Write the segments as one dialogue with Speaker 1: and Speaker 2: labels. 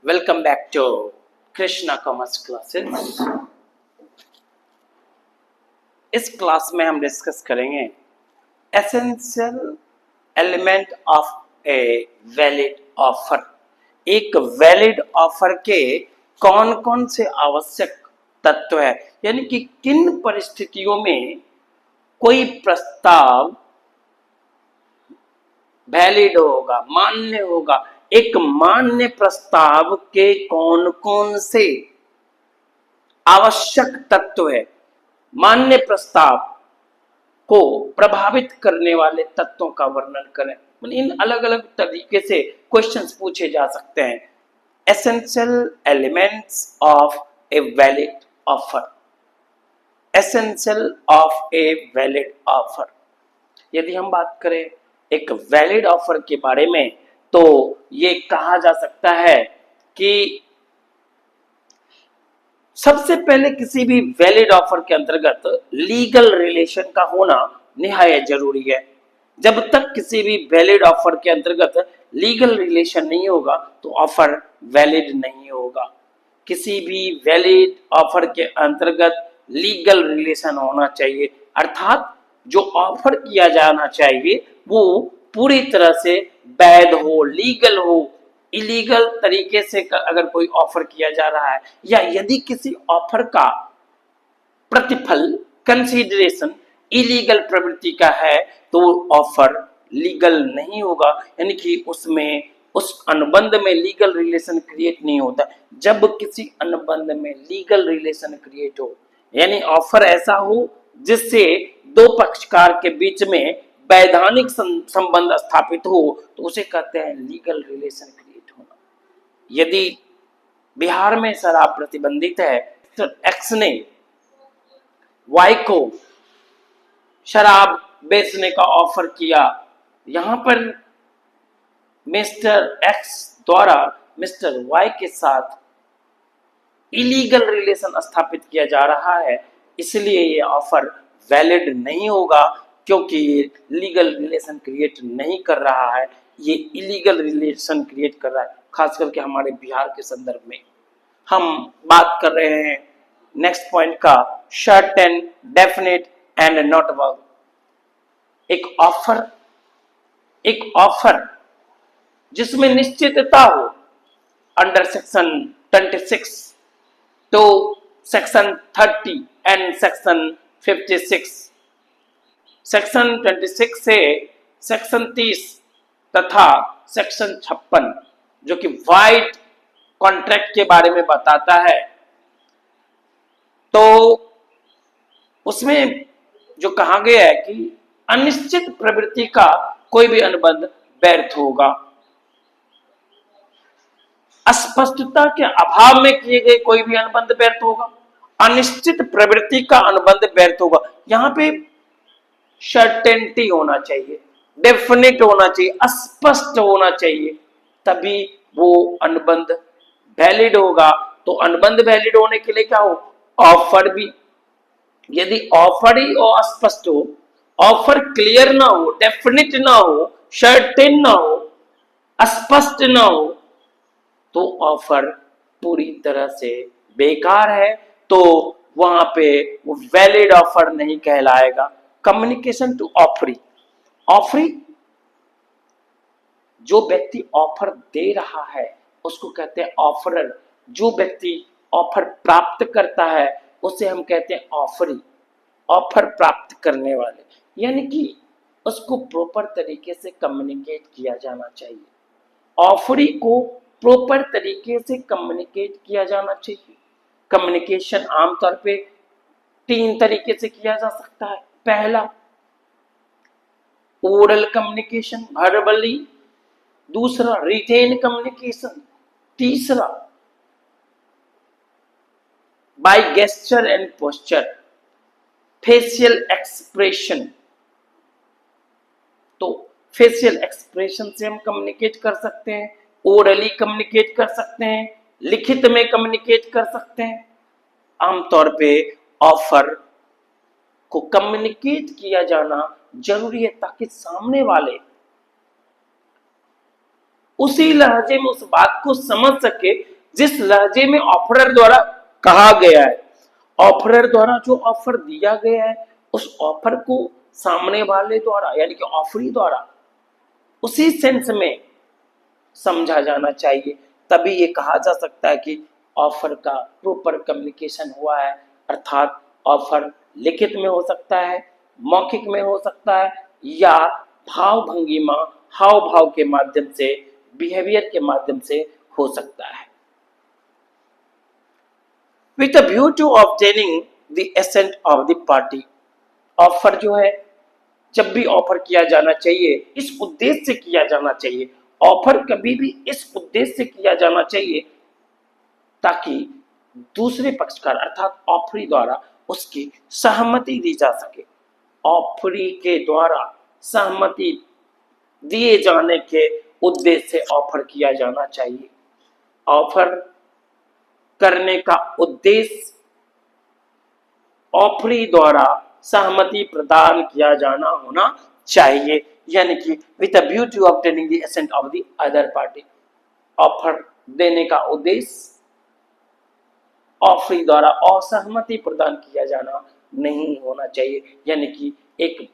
Speaker 1: Welcome back to Krishna commerce classes. इस class में हम डिस्कस करेंगे essential element of a valid offer. एक वैलिड ऑफर के कौन कौन से आवश्यक तत्व है, यानी कि किन परिस्थितियों में कोई प्रस्ताव वैलिड होगा, मान्य होगा। एक मान्य प्रस्ताव के कौन कौन से आवश्यक तत्व है, मान्य प्रस्ताव को प्रभावित करने वाले तत्वों का वर्णन करें। इन अलग अलग तरीके से क्वेश्चंस पूछे जा सकते हैं। Essential elements of a valid offer, essential of a valid offer. यदि हम बात करें एक वैलिड ऑफर के बारे में, तो ये कहा जा सकता है कि सबसे पहले किसी भी वैलिड ऑफर के अंतर्गत लीगल रिलेशन का होना निहायत जरूरी है। जब तक किसी भी वैलिड ऑफर के अंतर्गत लीगल रिलेशन नहीं होगा तो ऑफर वैलिड नहीं होगा। किसी भी वैलिड ऑफर के अंतर्गत लीगल रिलेशन होना चाहिए, अर्थात जो ऑफर किया जाना चाहिए वो पूरी तरह से वैध हो, लीगल हो। इलीगल तरीके से अगर कोई ऑफर किया जा रहा है या यदि किसी ऑफर का प्रतिफल कंसीडरेशन इलीगल प्रवृत्ति का है तो ऑफर लीगल नहीं होगा, यानी कि उसमें उस अनुबंध में लीगल रिलेशन क्रिएट नहीं होता। जब किसी अनुबंध में लीगल रिलेशन क्रिएट हो, यानी ऑफर ऐसा हो जिससे दो पक्षकार के बीच में वैधानिक संबंध स्थापित हो, तो उसे कहते हैं लीगल रिलेशन क्रिएट होना। यदि बिहार में शराब प्रतिबंधित है तो एक्स ने वाई को शराब बेचने का ऑफर किया, यहां पर मिस्टर एक्स द्वारा मिस्टर वाई के साथ इलीगल रिलेशन स्थापित किया जा रहा है, इसलिए ये ऑफर वैलिड नहीं होगा, क्योंकि ये लीगल रिलेशन क्रिएट नहीं कर रहा है, ये इलीगल रिलेशन क्रिएट कर रहा है। खास करके हमारे बिहार के संदर्भ में हम बात कर रहे हैं नेक्स्ट पॉइंट का, सर्टेन, डेफिनेट एंड नोटेबल। एक ऑफर जिसमें निश्चितता हो अंडर सेक्शन 26 तो सेक्शन 30 एंड सेक्शन 56। सेक्शन 26 से सेक्शन 30 तथा सेक्शन 56 जो कि वाइड कॉन्ट्रैक्ट के बारे में बताता है, तो उसमें जो कहा गया है कि अनिश्चित प्रवृत्ति का कोई भी अनुबंध व्यर्थ होगा। अस्पष्टता के अभाव में किए गए कोई भी अनुबंध व्यर्थ होगा। अनिश्चित प्रवृत्ति का अनुबंध व्यर्थ होगा। यहाँ पे सर्टेनिटी होना चाहिए, डेफिनेट होना चाहिए, स्पष्ट होना चाहिए, तभी वो अनुबंध वैलिड होगा। तो अनुबंध वैलिड होने के लिए क्या हो, ऑफर भी। यदि ऑफर ही अस्पष्ट हो, ऑफर क्लियर ना हो, डेफिनेट ना हो, सर्टेन ना हो, स्पष्ट ना हो, तो ऑफर पूरी तरह से बेकार है, तो वहां पे वो वैलिड ऑफर नहीं कहलाएगा। कम्युनिकेशन टू ऑफरी, ऑफरी जो व्यक्ति ऑफर दे रहा है उसको कहते हैं ऑफरर। जो व्यक्ति ऑफर प्राप्त करता है उसे हम कहते हैं ऑफरी, ऑफर प्राप्त करने वाले। यानी कि उसको प्रॉपर तरीके से कम्युनिकेट किया जाना चाहिए। ऑफरी को प्रॉपर तरीके से कम्युनिकेट किया जाना चाहिए। कम्युनिकेशन आमतौर पे 3 तरीके से किया जा सकता है। पहला ओरल कम्युनिकेशन, वर्बली। दूसरा रिटेन कम्युनिकेशन। तीसरा by gesture and posture, facial expression. तो फेशियल एक्सप्रेशन से हम कम्युनिकेट कर सकते हैं, ओरली कम्युनिकेट कर सकते हैं, लिखित में कम्युनिकेट कर सकते हैं। आमतौर पे ऑफर को कम्युनिकेट किया जाना जरूरी है ताकि सामने वाले उसी लहजे में उस बात को समझ सके जिस लहजे में ऑफरर द्वारा कहा गया है, ऑफरर द्वारा जो ऑफर दिया गया है, उस ऑफर को सामने वाले द्वारा यानी कि ऑफरी द्वारा उसी सेंस में समझा जाना चाहिए, तभी ये कहा जा सकता है कि ऑफर का प्रॉपर कम्युनिकेशन हुआ है। अर्थात ऑफर लिखित में हो सकता है, मौखिक में हो सकता है, या भाव भंगिमा हाव भाव के माध्यम से, बिहेवियर के माध्यम से हो सकता है। With a view to obtaining the assent of the party, offer जो है जब भी ऑफर किया जाना चाहिए इस उद्देश्य से किया जाना चाहिए, ऑफर कभी भी इस उद्देश्य से किया जाना चाहिए ताकि दूसरे पक्षकार अर्थात ऑफरी द्वारा उसकी सहमति दी जा सके। ऑफरी के द्वारा सहमति दिए जाने के उद्देश्य से ऑफर किया जाना चाहिए। ऑफर करने का उद्देश्य ऑफरी द्वारा सहमति प्रदान किया जाना होना चाहिए, यानी कि with a view to obtaining the assent of the other party, offer देने का उद्देश्य ऑफरी द्वारा असहमति प्रदान किया जाना नहीं होना चाहिए, यानी कि एक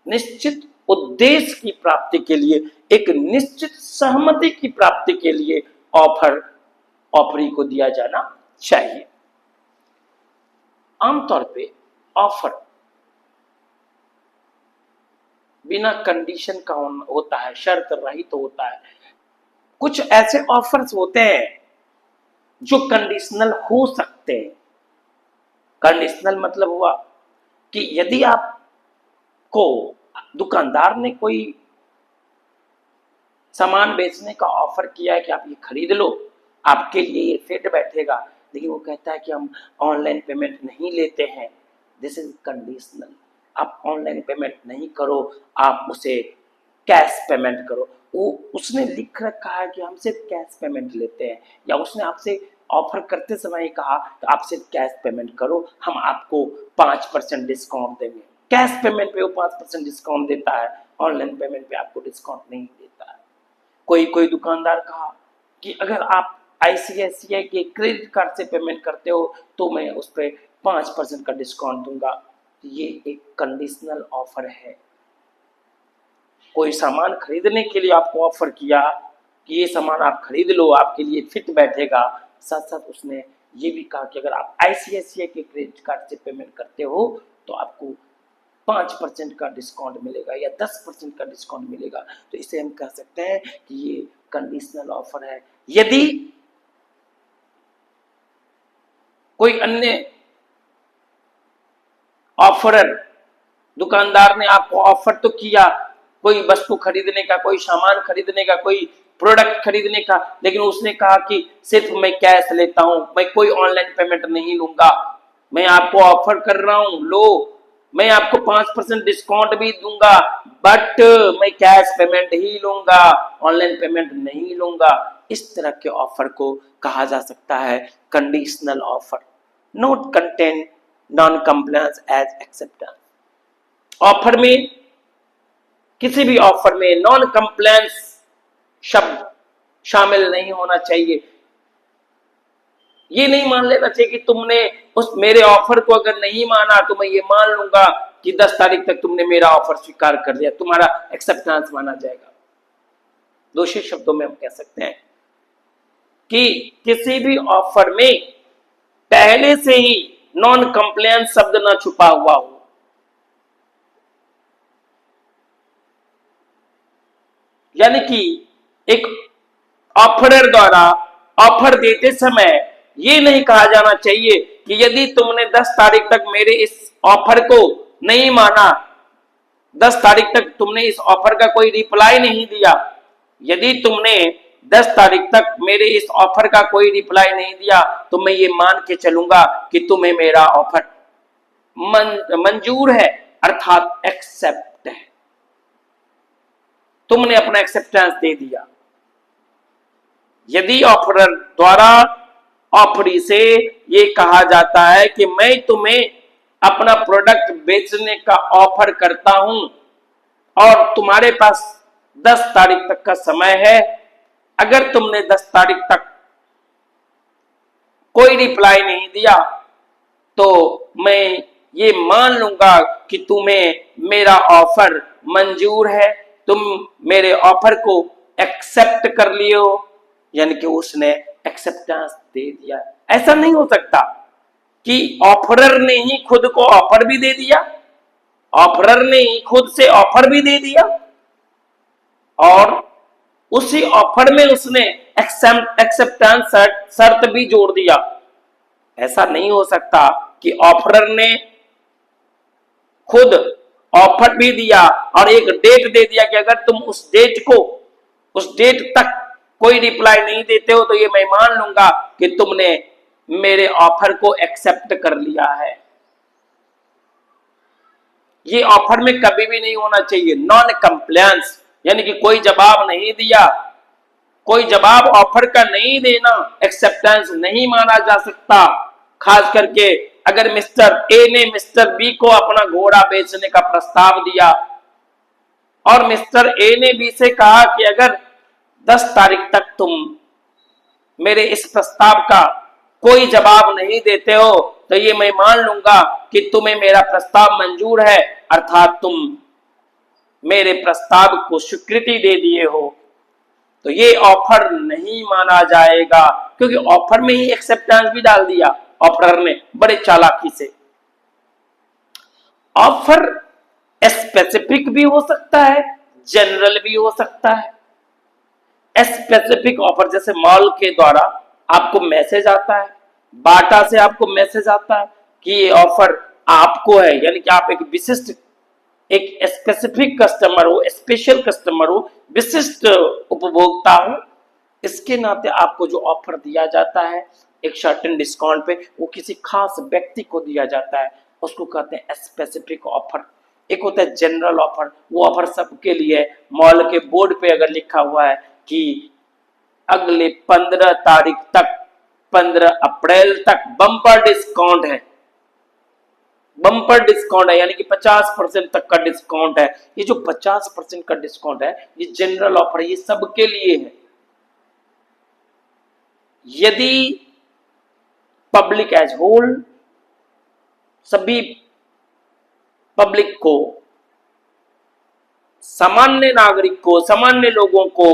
Speaker 1: निश्चित उद्देश्य की प्राप्ति के लिए, एक निश्चित सहमति की प्राप्ति के लिए ऑफर ऑफरी को दिया जाना चाहिए। आमतौर पे ऑफर बिना कंडीशन का होता है, शर्त रहित तो होता है। कुछ ऐसे ऑफर्स होते हैं जो कंडीशनल हो सकते हैं। कंडीशनल मतलब हुआ कि यदि आपको दुकानदार ने कोई सामान बेचने का ऑफर किया है कि आप ये खरीद लो, आपके लिए ये फिट बैठेगा, लेकिन वो कहता है कि हम ऑनलाइन पेमेंट नहीं लेते हैं, दिस इज कंडीशनल। आप ऑनलाइन पेमेंट नहीं करो, आप उसे कैश पेमेंट करो। वो उसने लिख रखा है कि हम सिर्फ कैश पेमेंट लेते हैं, या उसने आपसे ऑफर करते समय कहा तो आप सिर्फ कैश पेमेंट करो, हम आपको 5% डिस्काउंट देंगे। कैश पेमेंट पे वो 5% डिस्काउंट देता है, ऑनलाइन पेमेंट पे आपको डिस्काउंट नहीं देता है। कोई दुकानदार कहा कि अगर आप ICICI के क्रेडिट कार्ड से पेमेंट करते हो तो मैं उस पर 5% का डिस्काउंट दूंगा। ये एक कंडीशनल ऑफर है। कोई सामान खरीदने के लिए आपको ऑफर किया कि ये सामान आप खरीद लो, आपके लिए फिट बैठेगा, साथ साथ उसने ये भी कहा कि अगर आप ICICI के क्रेडिट कार्ड से पेमेंट करते हो तो आपको 5% का डिस्काउंट मिलेगा या 10% का डिस्काउंट मिलेगा। तो इसे हम कह सकते हैं कि ये कंडीशनल ऑफर है। यदि कोई अन्य ऑफरर, दुकानदार ने आपको ऑफर तो किया कोई वस्तु खरीदने का, कोई सामान खरीदने का, कोई प्रोडक्ट खरीदने का, लेकिन उसने कहा कि सिर्फ मैं कैश लेता हूं, मैं कोई ऑनलाइन पेमेंट नहीं लूंगा, मैं आपको ऑफर कर रहा हूं, लो मैं आपको 5% डिस्काउंट भी दूंगा, बट मैं कैश पेमेंट ही लूंगा, ऑनलाइन पेमेंट नहीं लूंगा। इस तरह के ऑफर को कहा जा सकता है conditional offer. Not contain non compliance as acceptance. Offer में, किसी भी ऑफर में नॉन कंप्लायंस शब्द शामिल नहीं होना चाहिए। ये नहीं मान लेना चाहिए कि तुमने उस मेरे ऑफर को अगर नहीं माना तो मैं ये मान लूंगा कि 10 तारीख तक तुमने मेरा ऑफर स्वीकार कर लिया, तुम्हारा एक्सेप्टेंस माना जाएगा। दूसरे शब्दों में हम कह सकते हैं कि किसी भी ऑफर में पहले से ही नॉन कंप्लायंस शब्द ना छुपा हुआ हो। यानी कि एक ऑफरर द्वारा ऑफर देते समय ये नहीं कहा जाना चाहिए कि यदि तुमने 10 तारीख तक मेरे इस ऑफर को नहीं माना, 10 तारीख तक तुमने इस ऑफर का कोई रिप्लाई नहीं दिया, यदि तुमने 10 तारीख तक मेरे इस ऑफर का कोई रिप्लाई नहीं दिया तो मैं ये मान के चलूंगा कि तुम्हें मेरा ऑफर मंजूर है, अर्थात एक्सेप्ट है, तुमने अपना एक्सेप्टेंस दे दिया। यदि ऑफरर द्वारा ऑफरी से ये कहा जाता है कि मैं तुम्हें अपना प्रोडक्ट बेचने का ऑफर करता हूं और तुम्हारे पास 10 तारीख तक का समय है, अगर तुमने 10 तारीख तक कोई रिप्लाई नहीं दिया, तो मैं ये मान लूंगा कि तुम्हें मेरा ऑफर मंजूर है, तुम मेरे ऑफर को एक्सेप्ट कर लियो, यानी कि उसने एक्सेप्टेंस दे दिया। ऐसा नहीं हो सकता कि ऑफरर ने ही खुद को ऑफर भी दे दिया, ऑफरर ने ही खुद से ऑफर भी दे दिया और उसी ऑफर में उसने एक्सेप्टेंस शर्त भी जोड़ दिया। ऐसा नहीं हो सकता कि ऑफरर ने खुद ऑफर भी दिया और एक डेट दे दिया कि अगर तुम उस डेट तक कोई रिप्लाई नहीं देते हो तो ये मैं मान लूंगा कि तुमने मेरे ऑफर को एक्सेप्ट कर लिया है। ये ऑफर में कभी भी नहीं होना चाहिए। नॉन कंप्लायंस यानी कि कोई जवाब नहीं दिया, कोई जवाब ऑफर का नहीं देना एक्सेप्टेंस नहीं माना जा सकता। खास करके अगर मिस्टर ए ने मिस्टर बी को अपना घोड़ा बेचने का प्रस्ताव दिया और मिस्टर ए ने बी से कहा कि अगर 10 तारीख तक तुम मेरे इस प्रस्ताव का कोई जवाब नहीं देते हो तो ये मैं मान लूंगा कि तुम्हें मेरा प्रस्ताव मंजूर है, अर्थात तुम मेरे प्रस्ताव को स्वीकृति दे दिए हो। तो ये ऑफर नहीं माना जाएगा, क्योंकि ऑफर में ही एक्सेप्टेंस भी डाल दिया ऑफरर ने बड़े चालाकी से। ऑफर स्पेसिफिक भी हो सकता है, जनरल भी हो सकता है। स्पेसिफिक ऑफर जैसे मॉल के द्वारा आपको मैसेज आता है, बाटा से आपको मैसेज आता है कि ये ऑफर आपको है, यानी कि आप एक विशिष्ट, एक स्पेसिफिक कस्टमर हो, स्पेशल कस्टमर हो, विशिष्ट उपभोक्ता हो, इसके नाते आपको जो ऑफर दिया जाता है एक सर्टेन डिस्काउंट पे, वो किसी खास व्यक्ति को दिया जाता है, उसको कहते हैं स्पेसिफिक ऑफर। एक होता है जनरल ऑफर, वो ऑफर सबके लिए। मॉल के बोर्ड पे अगर लिखा हुआ है कि अगले 15 तारीख तक, 15 अप्रैल तक बम्पर डिस्काउंट है, बम्पर डिस्काउंट है, यानी कि 50% तक का डिस्काउंट है। ये जो 50% का डिस्काउंट है ये जनरल ऑफर, ये सबके लिए है। यदि पब्लिक एज होल, सभी पब्लिक को, सामान्य नागरिक को, सामान्य लोगों को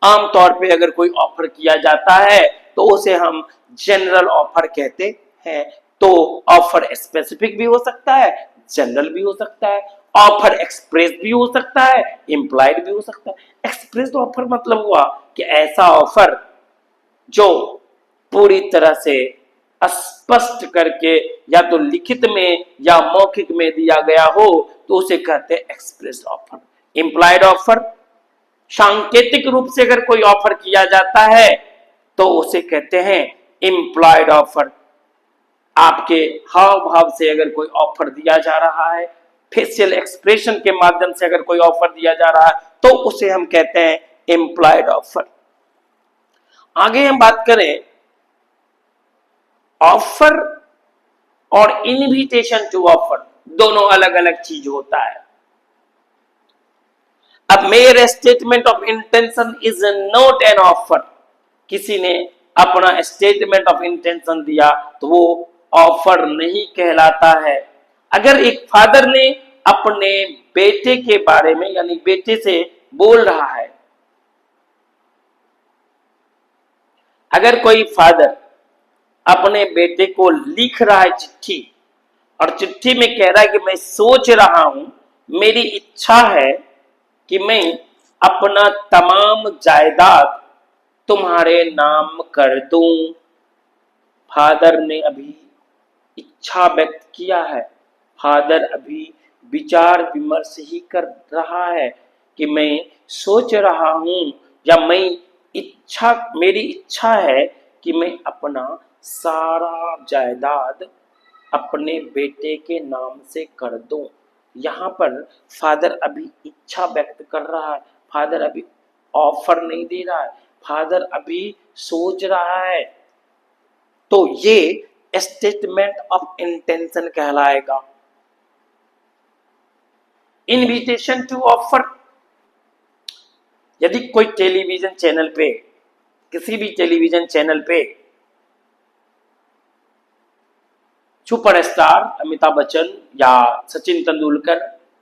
Speaker 1: आमतौर पे अगर कोई ऑफर किया जाता है तो उसे हम जनरल ऑफर कहते हैं। तो ऑफर स्पेसिफिक भी हो सकता है, जनरल भी हो सकता है, ऑफर एक्सप्रेस भी हो सकता है, इंप्लाइड भी हो सकता है। एक्सप्रेस ऑफर मतलब हुआ कि ऐसा ऑफर जो पूरी तरह से स्पष्ट करके या तो लिखित में या मौखिक में दिया गया हो तो उसे कहते हैं एक्सप्रेस ऑफर। इंप्लाइड ऑफर, सांकेतिक रूप से अगर कोई ऑफर किया जाता है तो उसे कहते हैं इंप्लाइड ऑफर। आपके हाव भाव से अगर कोई ऑफर दिया जा रहा है, फेशियल एक्सप्रेशन के माध्यम से अगर कोई ऑफर दिया जा रहा है तो उसे हम कहते हैं इंप्लाइड ऑफर। आगे हम बात करें, ऑफर और इनविटेशन टू ऑफर दोनों अलग अलग चीज होता है। अब mayor statement of intention is not an offer. किसी ने अपना स्टेटमेंट ऑफ इंटेंशन दिया तो वो ऑफर नहीं कहलाता है। अगर एक फादर ने अपने बेटे के बारे में, यानी बेटे से बोल रहा है, अगर कोई फादर अपने बेटे को लिख रहा है चिट्ठी और चिट्ठी में कह रहा है कि मैं सोच रहा हूं, मेरी इच्छा है कि मैं अपना तमाम जायदाद तुम्हारे नाम कर दूं। फादर ने अभी इच्छा व्यक्त किया है, फादर अभी विचार विमर्श ही कर रहा है कि मैं सोच रहा हूं या मेरी इच्छा है कि मैं अपना सारा जायदाद अपने बेटे के नाम से कर दूं। यहां पर फादर अभी इच्छा व्यक्त कर रहा है, फादर अभी ऑफर नहीं दे रहा है, फादर अभी सोच रहा है। तो ये स्टेटमेंट ऑफ इंटेंशन कहलाएगा। इनविटेशन टू ऑफर, यदि कोई टेलीविजन चैनल पे, किसी भी टेलीविजन चैनल पे सुपरस्टार अमिताभ बच्चन या सचिन तेंदुलकर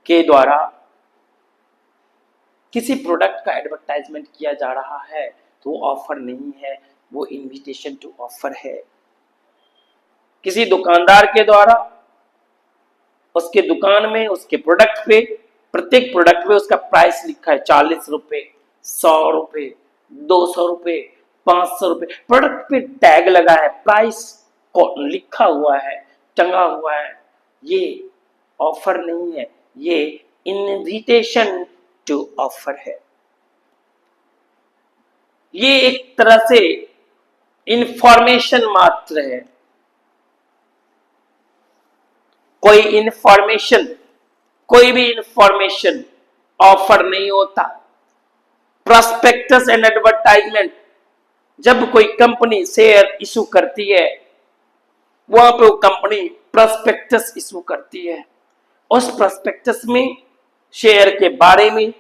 Speaker 1: के द्वारा किसी प्रोडक्ट का एडवर्टाइजमेंट किया जा रहा है तो वो ऑफर नहीं है, वो इनविटेशन टू ऑफर है। किसी दुकानदार के द्वारा उसके दुकान में उसके प्रोडक्ट पे, प्रत्येक प्रोडक्ट पे उसका प्राइस लिखा है 40 रुपए, 100 रुपए, 200 रुपए, 500 रुपए, प्रोडक्ट पे टैग लगा है, प्राइस लिखा हुआ है, टंगा हुआ है, ये ऑफर नहीं है, ये इनविटेशन टू ऑफर है। ये एक तरह से इंफॉर्मेशन मात्र है। कोई इंफॉर्मेशन, कोई भी इंफॉर्मेशन ऑफर नहीं होता। प्रोस्पेक्टस एंड एडवर्टाइजमेंट, जब कोई कंपनी शेयर इशू करती है, वहां पे वो कंपनी प्रोस्पेक्टस इशू करती है। उस प्रोस्पेक्टस में शेयर के बारे में,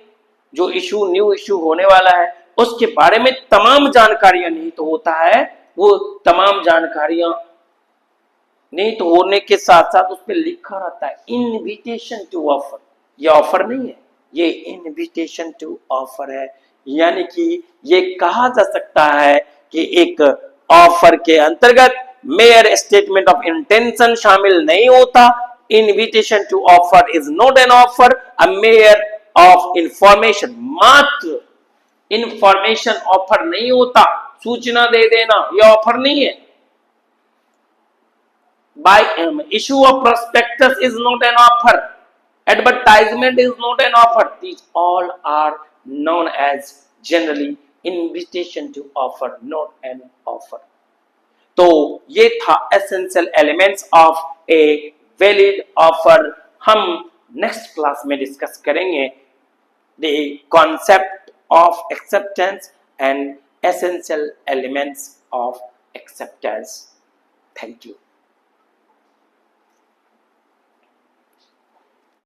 Speaker 1: जो इशू न्यू इशू होने वाला है उसके बारे में तमाम जानकारियां निहित तो होता है। वो तमाम जानकारियां निहित तो होने के साथ साथ उस पर लिखा रहता है इनविटेशन टू ऑफर। ये ऑफर नहीं है, ये इनविटेशन टू ऑफर है। यानी कि ये कहा जा सकता है कि एक ऑफर के अंतर्गत मेयर स्टेटमेंट ऑफ इंटेंशन शामिल नहीं होता। Invitation to offer is not an offer, a mere of information. मात्र इंफॉर्मेशन ऑफर नहीं होता, सूचना दे देना यह ऑफर नहीं है। By issue of prospectus is not an offer, advertisement is not an offer, these all are known as generally invitation to offer, not an offer। तो ये था essential elements of a valid offer। हम next class में discuss करेंगे the concept of acceptance and essential elements of acceptance। Thank you।